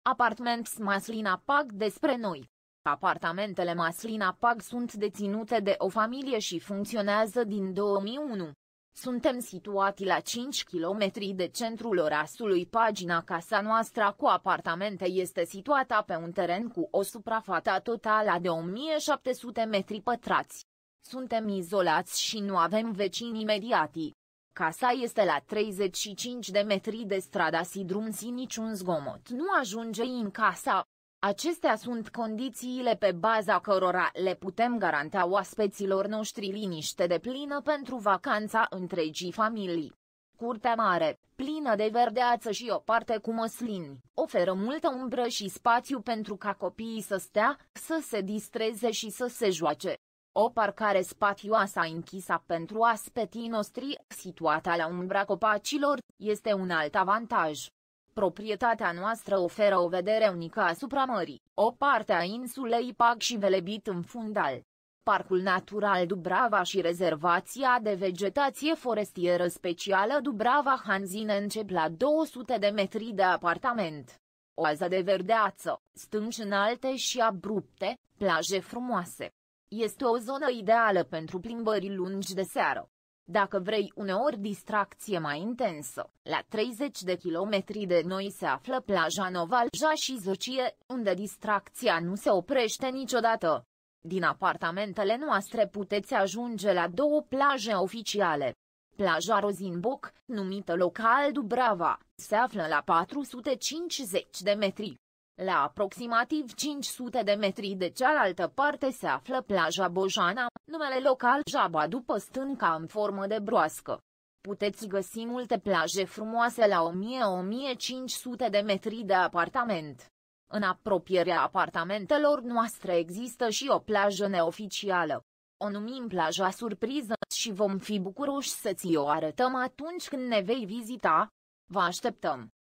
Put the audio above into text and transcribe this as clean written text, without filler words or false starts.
Apartments Maslina Pag despre noi. Apartamentele Maslina Pag sunt deținute de o familie și funcționează din 2001. Suntem situați la 5 km de centrul orașului. Pagina Casa noastră cu apartamente este situată pe un teren cu o suprafață totală de 1700 metri pătrați. Suntem izolați și nu avem vecini imediati. Casa este la 35 de metri de strada și drum și niciun zgomot nu ajunge în casa. Acestea sunt condițiile pe baza cărora le putem garanta oaspeților noștri liniște deplină pentru vacanța întregii familii. Curtea mare, plină de verdeață și o parte cu măslini, oferă multă umbră și spațiu pentru ca copiii să stea, să se distreze și să se joace. O parcare spacioasă închisă pentru oaspeții noștri, situată la umbra copacilor, este un alt avantaj. Proprietatea noastră oferă o vedere unică asupra mării, o parte a insulei Pag și Velebit în fundal. Parcul Natural Dubrava și rezervația de vegetație forestieră specială Dubrava Hanzine încep la 200 de metri de apartament. Oază de verdeață, stânci înalte și abrupte, plaje frumoase. Este o zonă ideală pentru plimbări lungi de seară. Dacă vrei uneori distracție mai intensă, la 30 de kilometri de noi se află plaja Novalja și Zocie, unde distracția nu se oprește niciodată. Din apartamentele noastre puteți ajunge la două plaje oficiale. Plaja Rozinboc, numită local Dubrava, se află la 450 de metri. La aproximativ 500 de metri de cealaltă parte se află plaja Bojana, numele local Jaba după stânca în formă de broască. Puteți găsi multe plaje frumoase la 1000-1500 de metri de apartament. În apropierea apartamentelor noastre există și o plajă neoficială. O numim plaja surpriză și vom fi bucuroși să ți o arătăm atunci când ne vei vizita. Vă așteptăm!